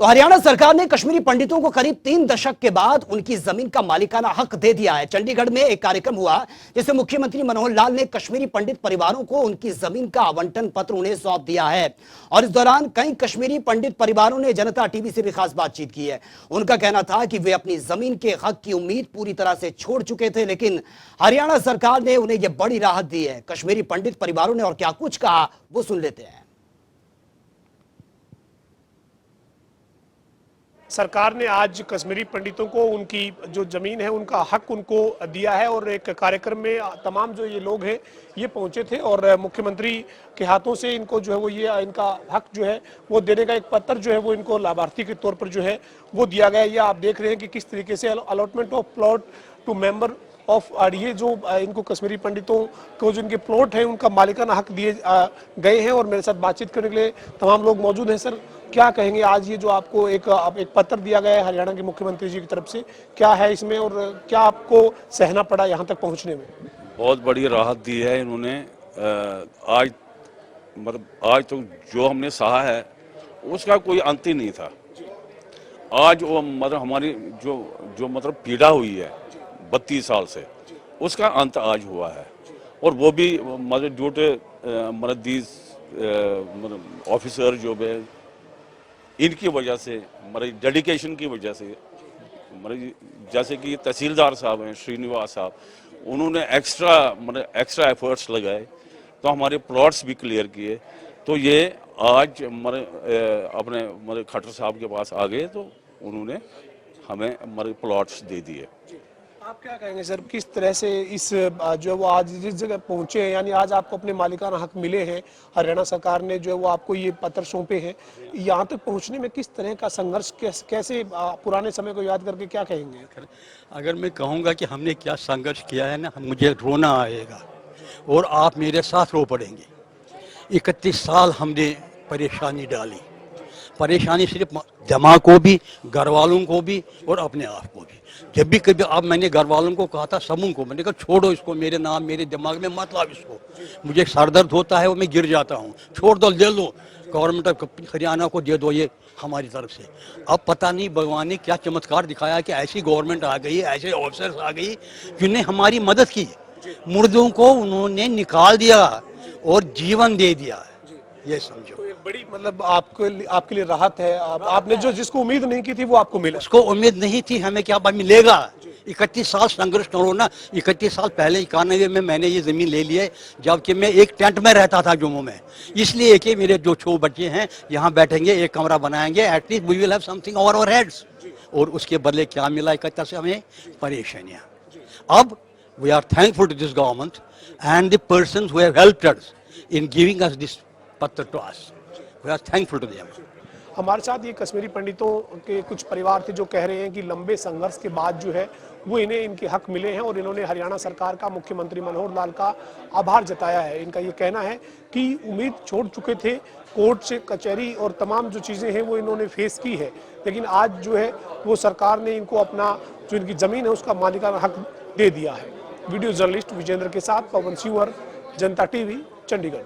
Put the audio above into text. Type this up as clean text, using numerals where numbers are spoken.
तो हरियाणा सरकार ने कश्मीरी पंडितों को करीब 3 दशक के बाद उनकी जमीन का मालिकाना हक दे दिया है। चंडीगढ़ में एक कार्यक्रम हुआ जिसमें मुख्यमंत्री मनोहर लाल ने कश्मीरी पंडित परिवारों को उनकी जमीन का आवंटन पत्र उन्हें सौंप दिया है। और इस दौरान कई कश्मीरी पंडित परिवारों ने जनता टीवी से भी खास बातचीत की है। उनका कहना था कि वे अपनी जमीन के हक की उम्मीद पूरी तरह से छोड़ चुके थे, लेकिन हरियाणा सरकार ने उन्हें यह बड़ी राहत दी है। कश्मीरी पंडित परिवारों ने और क्या कुछ कहा वो सुन लेते हैं। सरकार ने आज कश्मीरी पंडितों को उनकी जो जमीन है उनका हक उनको दिया है और एक कार्यक्रम में तमाम जो ये लोग हैं ये पहुंचे थे और मुख्यमंत्री के हाथों से इनको जो है वो ये इनका हक जो है वो देने का एक पत्र जो है वो इनको लाभार्थी के तौर पर जो है वो दिया गया है। ये आप देख रहे हैं कि किस तरीके से allotment of plot to member of ये जो इनको कश्मीरी पंडितों को जो इनके प्लॉट हैं उनका मालिकाना हक दिए गए हैं। और मेरे साथ बातचीत करने के लिए तमाम लोग मौजूद हैं। सर, क्या कहेंगे आज ये जो आपको एक पत्र दिया गया है हरियाणा के मुख्यमंत्री जी की तरफ से, क्या है इसमें और क्या आपको सहना पड़ा यहाँ तक पहुँचने में? बहुत बड़ी राहत दी है इन्होंने। आज तो जो हमने सहा है उसका कोई अंत ही नहीं था। आज वो हमारी जो पीड़ा हुई है 32 साल से, उसका अंत आज हुआ है। और वो भी ड्यू टू दीज ऑफिसर जो है इनकी वजह से, डेडिकेशन की वजह से, जैसे कि तहसीलदार साहब हैं श्रीनिवास साहब, उन्होंने एक्स्ट्रा एफर्ट्स लगाए तो हमारे प्लॉट्स भी क्लियर किए। तो ये आज अपने खट्टर साहब के पास आ गए तो उन्होंने हमें प्लॉट्स दे दिए। आप क्या कहेंगे सर, किस तरह से इस जो वो आज जिस जगह पहुंचे हैं, यानी आज आपको अपने मालिकाना हक मिले हैं, हरियाणा सरकार ने जो है वो आपको ये पत्र सौंपे हैं, यहाँ तक पहुंचने में किस तरह का संघर्ष, कैसे पुराने समय को याद करके क्या कहेंगे? अगर मैं कहूँगा कि हमने क्या संघर्ष किया है ना, मुझे रोना आएगा और आप मेरे साथ रो पड़ेंगे। 31 साल हमने परेशानी डाली, परेशानी सिर्फ जमा को भी, घर वालों को भी और अपने आप को भी। जब भी कभी अब मैंने घर वालों को कहा था, समूह को मैंने कहा छोड़ो इसको, मेरे नाम मेरे दिमाग में मत लाओ इसको, मुझे सर दर्द होता है वो मैं गिर जाता हूँ, छोड़ दो, ले लो, गवर्नमेंट ऑफ हरियाणा को दे दो ये हमारी तरफ से। अब पता नहीं भगवान ने क्या चमत्कार दिखाया कि ऐसी गवर्नमेंट आ गई, ऐसे ऑफिसर्स आ गई जिन्हें हमारी मदद की। मुर्दों को उन्होंने निकाल दिया और जीवन दे दिया, ये समझो। बड़ी आपके लिए राहत है। आपने जो जिसको उम्मीद नहीं की थी वो आपको मिला। उसको उम्मीद नहीं थी, हमें क्या मिलेगा। 31 साल संघर्ष करो ना। 31 साल पहले 91 में मैंने ये जमीन ले ली है, जबकि मैं एक टेंट में रहता था जम्मू में, इसलिए कि मेरे जो 6 बच्चे हैं यहाँ बैठेंगे, एक कमरा बनाएंगे, at least we will have something over our heads. और उसके बदले क्या मिला? 31 से हमें परेशानियाँ। अब we are thankful to this government and the persons who have helped us in giving us this पत्र to us. We are thankful to them. हमारे साथ ये कश्मीरी पंडितों के कुछ परिवार थे जो कह रहे हैं कि लंबे संघर्ष के बाद जो है वो इन्हें इनके हक मिले हैं और इन्होंने हरियाणा सरकार का, मुख्यमंत्री मनोहर लाल का आभार जताया है। इनका ये कहना है कि उम्मीद छोड़ चुके थे, कोर्ट से कचहरी और तमाम जो चीज़ें हैं वो इन्होंने फेस की है, लेकिन आज जो है वो सरकार ने इनको अपना जो इनकी ज़मीन है उसका मालिकाना हक दे दिया है। वीडियो जर्नलिस्ट विजेंद्र के साथ पवन सिंह, जनता टीवी, चंडीगढ़।